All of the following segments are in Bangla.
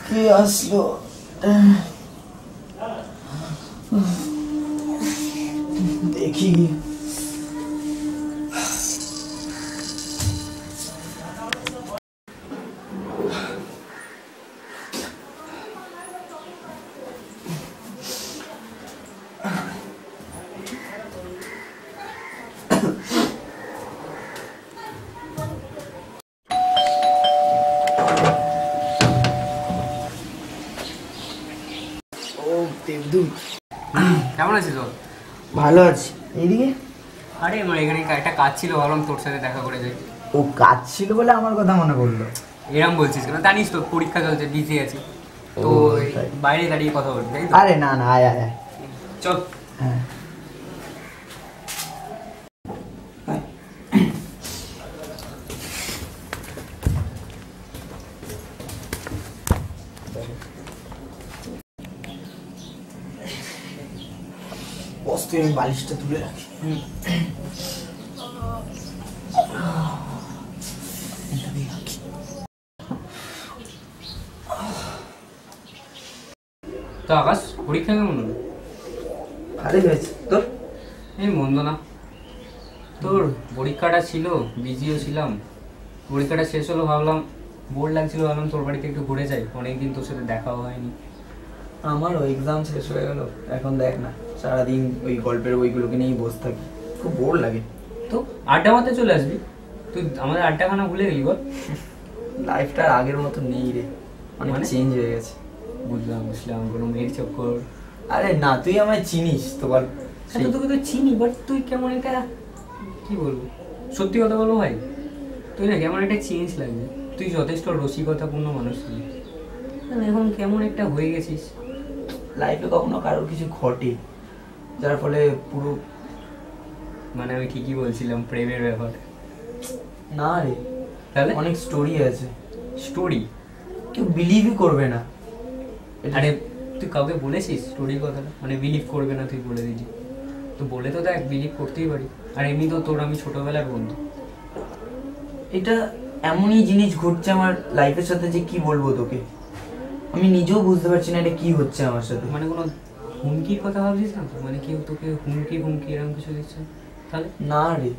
কে আসলো? দেখি কেমন আছিস? ভালো আছি। এইদিকে আরে আমার এখানে একটা কাজ ছিল, ভাবলাম তোর সাথে দেখা করে যাই। ও কাজ ছিল বলে আমার কথা মনে পড়লো। এরম বলছিস কেন? জানিস তো পরীক্ষা চলছে, বিজি আছি তো বাইরে দাঁড়িয়ে কথা বলবি, তাই তো? আরে না না, আয় আয় চল। হ্যাঁ বসতে, আমি বালিশটা তুলে রাখি। তো আকাশ, পরীক্ষা কেমন হলো? ভালোই হয়েছে। তোর? এই মন্দ না। তোর পরীক্ষাটা ছিল, বিজিও ছিলাম। পরীক্ষাটা শেষ হলো, ভাবলাম বোর লাগছিল, ভাবলাম তোর বাড়িতে একটু ঘুরে যাই, অনেকদিন তোর সাথে দেখাও হয়নি। আমারও এক্সাম শেষ হয়ে গেল, এখন দেখ না সারাদিন ওই গল্পের বইগুলোকে নিয়েই বসে থাকি, খুব বোর লাগে। তো আড্ডা মারতে চলে আসবি, তুই আমাদের আড্ডাখানা ভুলে গেলি বল। লাইফটা আগের মতো নেই রে, অনেক চেঞ্জ হয়ে গেছে। বুঝলাম বুঝলাম, কোনো মেয়ের চক্কর? আরে না, তুই আমায় চিনিস তো বল। তোকে তো চিনি, বাট তুই কেমন একটা, কি বলবো, সত্যি কথা বলবো ভাই, তুই না কেমন একটা চেঞ্জ লাগবে। তুই যথেষ্ট রসিকতাপূর্ণ মানুষ ছিলি, এখন কেমন একটা হয়ে গেছিস। লাইফে কখনো কারোর কিছু ঘটে যার ফলে পুরো, মানে আমি ঠিকই বলছিলাম প্রেমের ব্যাপার? না রে, তাহলে অনেক স্টোরি আছে। স্টোরি? কেউ বিলিভই করবে না। আরে তুই কাউকে বলেছিস স্টোরির কথাটা? মানে বিলিভ করবে না তুই বলে দিলি তো, বলে তো দেখ, বিলিভ করতেই পারি। আর এমনি তো তোর আমি ছোটবেলার বন্ধু। এটা এমনই জিনিস ঘটছে আমার লাইফের সাথে যে কি বলবো তোকে, আমি নিজেও বুঝতে পারছি না এটা কি হচ্ছে আমার সাথে। মানে কোনো হুমকির কথা ভাবছিস না তো? মানে কেউ তোকে হুমকি হুমকি এরকম কিছু দিচ্ছে? তাহলে না রে,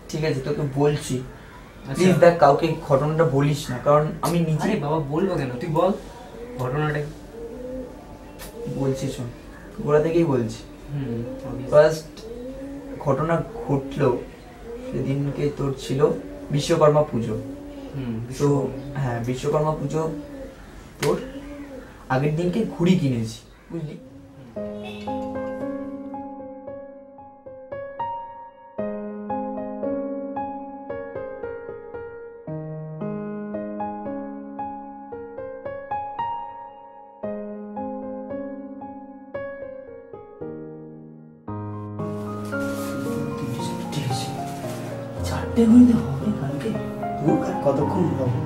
ঠিক আছে তোকে বলছি, প্লিজ দেখ কাউকে ঘটনাটা বলিস না, কারণ আমি নিজে। বাবা বলবো কেন, তুই বল ঘটনাটা। বলছি শোন, গোড়া থেকেই বলছি। ফার্স্ট ঘটনা ঘটলো সেদিনকে তোর ছিল বিশ্বকর্মা পুজো। তো হ্যাঁ, বিশ্বকর্মা পুজো তোর আগের দিনকে ঘুড়ি কিনেছি, বুঝলি। চারটে ঘন্টা হবে কালকে, কতক্ষণ হবে?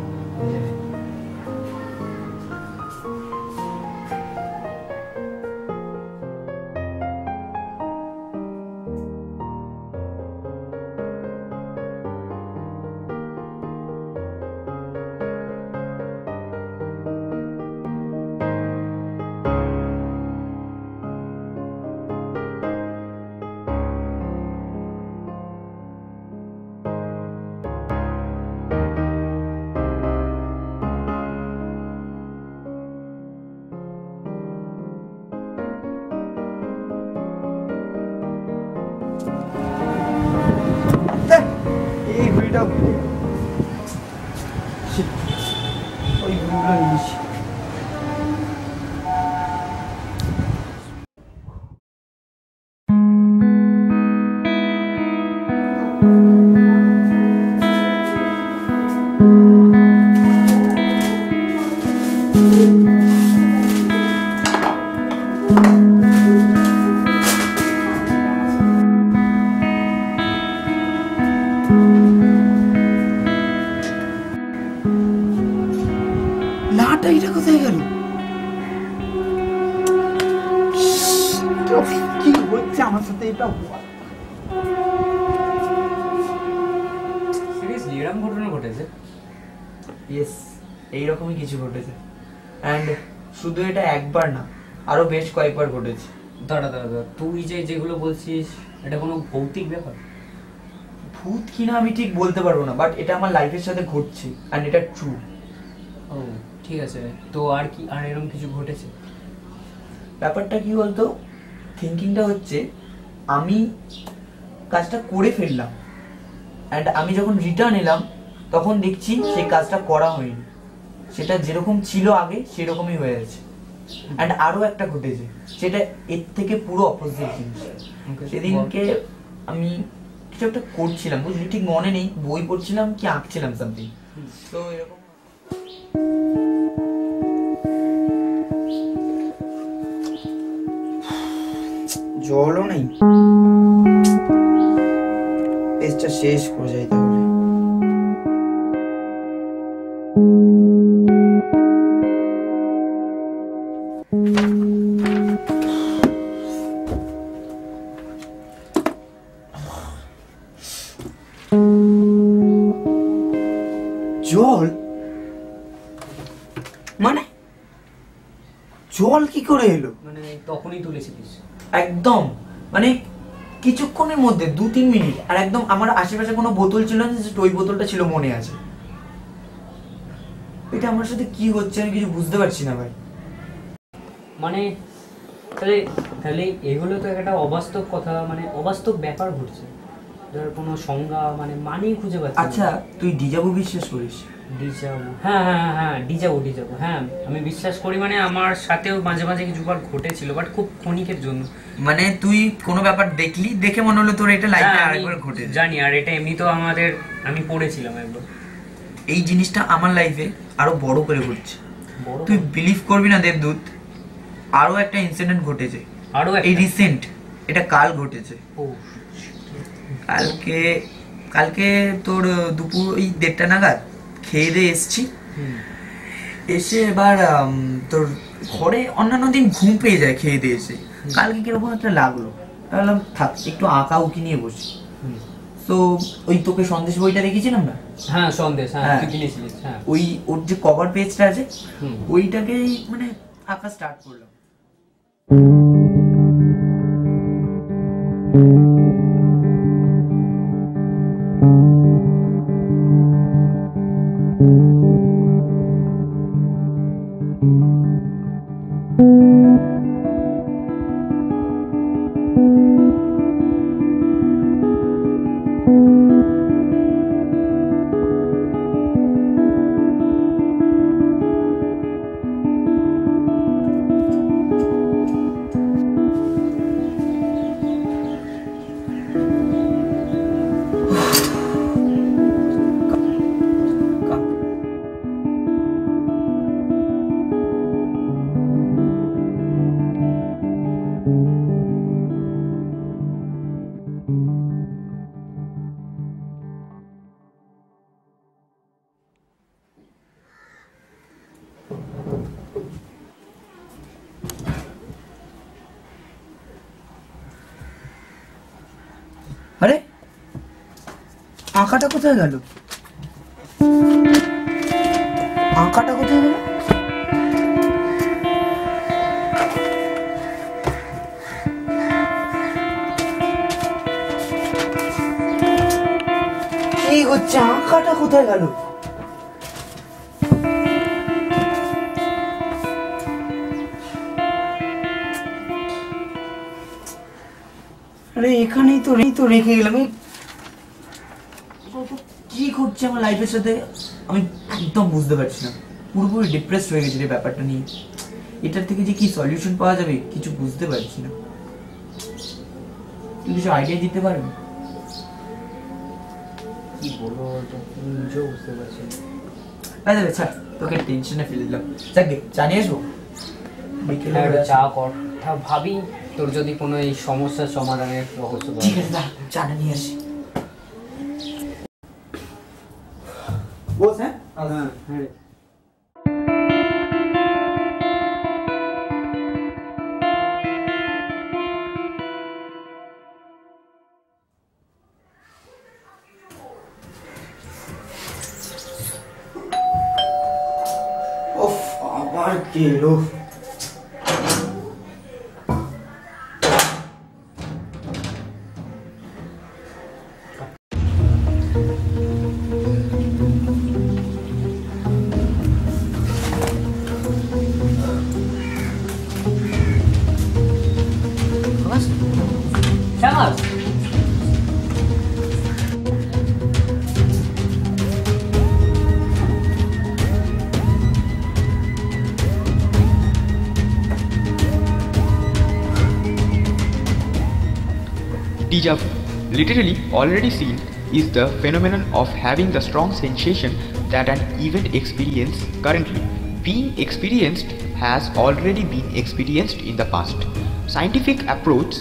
এই ঘুড়িটা ওই ঘুড়িগুলো নিয়েছি। মাটাইটা কোথায় গেল? কি হচ্ছে আমার সাথে? এটা সিরিয়াসলি এরকম ঘটনা ঘটেছে? ইয়েস, এইরকমই কিছু ঘটেছে। অ্যান্ড শুধু এটা একবার না, আরো বেশ কয়েকবার ঘটেছে। দাঁড়া, তুই যেগুলো বলছিস এটা কোনো ভৌতিক ব্যাপার? ভূত কিনা আমি ঠিক বলতে পারবো না, বাট এটা আমার লাইফের সাথে ঘটছে অ্যান্ড এটা ট্রু। ও ঠিক আছে, তো আর কি আর এরকম কিছু ঘটেছে? ব্যাপারটা কি বলতো, থিঙ্কিংটা হচ্ছে আমি কাজটা করে ফেললাম অ্যান্ড আমি যখন রিটার্ন এলাম তখন দেখছি সেই কাজটা করা হয়নি, সেটা যেরকম ছিল আগে সেরকমই হয়ে আছে। অ্যান্ড আরো একটা ঘটেছে, সেটা এর থেকে পুরো অপোজিট জিনিস। সেদিনকে আমি কিছু একটা করছিলাম, বুঝলি, ঠিক মনে নেই, বই পড়ছিলাম কি আঁকছিলাম সামথিং, তো এরকম জলও নেই, পেজটা শেষ করে যাই তাহলে। জল মানে জল কি করে এলো? মানে তখনই তুলেছিলিস? একদম, মানে কিছুক্ষণের মধ্যে 2-3 মিনিট। আর একদম আমার আশেপাশে কোনো বোতল ছিল না, ওই বোতলটা ছিল, মনে আছে। এটা আমার সাথে কি হচ্ছে আমি কিছু বুঝতে পারছি না ভাই। মানে তাহলে এগুলো তো একটা অবাস্তব কথা, মানে অবাস্তব ব্যাপার ঘটছে, যার কোনো সংজ্ঞা মানেই খুঁজে পাচ্ছি। আচ্ছা, তুই ডিজাবু বিশ্বাস করিস? ডিজাবু? হ্যাঁ, ডিজাবু। হ্যাঁ, আমি বিশ্বাস করি, আমার সাথেও মাঝে মাঝে কিছুবার ঘটেছিল, বাট খুব ক্ষণিকের জন্য। মানে তুই কোনো ব্যাপার দেখলি, দেখে মনে হলো তোর এটা লাইফে আরেকবার ঘটে? জানি, আর এটা এমনি তো আমি পড়েছিলাম একবার। এই জিনিসটা আমার লাইফে আরো বড় করে ঘটছে। তুই বিলিভ করবি না দেবদূত, আরো একটা ইনসিডেন্ট ঘটেছে, আরো এই রিসেন্ট, এটা কাল ঘটেছে। কালকে তোর দুপুর ওই 1:30টা নাগাদ খেয়ে দিয়ে এসছি, এসে এবার তোর ঘরে অন্যান্য দিন ঘুম পেয়ে যায় খেয়ে দিয়ে এসে, কালকে কিরকম একটা লাগলো, ভাবলাম থাক একটু আঁকা উকি নিয়ে বসি। তো ওই তোকে সন্দেশ বইটা রেখেছিলাম না? হ্যাঁ, সন্দেশ, তুই কিনেছিলিস। হ্যাঁ, ওই ওর যে কভার পেজটা আছে ওইটাকেই আঁকা স্টার্ট করলাম। আরে আঁকাটা কোথায় গেল? আঁকাটা কোথায় গেল? কি হচ্ছে? আঁকাটা কোথায় গেল? আরে এখানেই তো রেখে গেলাম। কি ঘটছে আমার লাইফের সাথে আমি একদম বুঝতে পারছি না, পুরোপুরি ডিপ্রেসড হয়ে গেছি রে ব্যাপারটা নিয়ে। এটার থেকে যে কি সলিউশন পাওয়া যাবে কিছু বুঝতে পারছি না। তুই কিছু আইডিয়া দিতে পারবি? কি বলবো নিজেও বুঝতে পারছি না। স্যার তোকে টেনশনে ফেলে দিলাম, যাক চা নিয়ে আসবো। চা কর, ভাবি তোর যদি কোনো এই সমস্যার সমাধানের রহস্য। ঠিক আছে, চাটা নিয়ে আসি। বস। হ্যাঁ। আর কে এলো? Deja vu, literally already seen, is the phenomenon of having the strong sensation that an event experience currently being experienced has already been experienced in the past. Scientific approach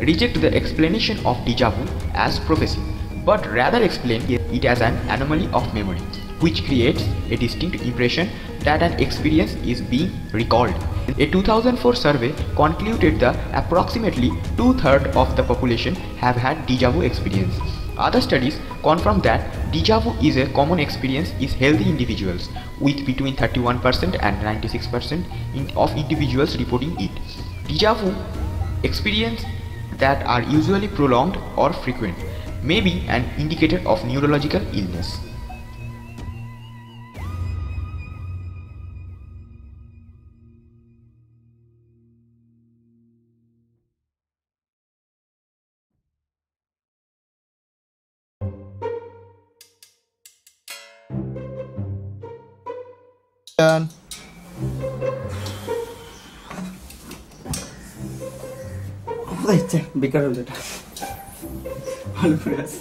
reject the explanation of deja vu as prophecy, but rather explain it as an anomaly of memory, which creates a distinct impression that an experience is being recalled. A 2004 survey concluded that approximately two-thirds of the population have had deja vu experience. Other studies confirm that deja vu is a common experience in healthy individuals, with between 31% and 96% of individuals reporting it. Deja vu experiences that are usually prolonged or frequent may be an indicator of neurological illness. বেকার হলো এটা, ভালো করে আছে।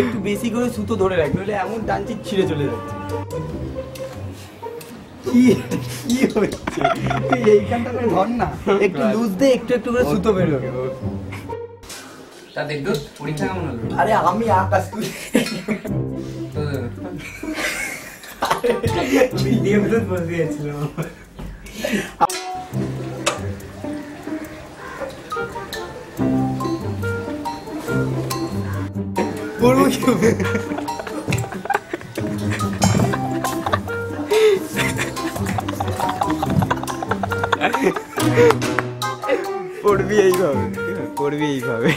একটু বেশি করে সুতো ধরে রাখ, নইলে এমন টানছি ছিঁড়ে চলে যাচ্ছে। কি কি হচ্ছে? তুই এইখানটা করে ধর না, একটু লুজ দে, একটু একটু করে সুতো বেরোবে। তা দেখো পরীক্ষা কেমন হলো? আরে আমি আকাশ তুই বসে গেছিলাম। পড়বো কি পড়বি এইভাবে, পড়বি এইভাবে।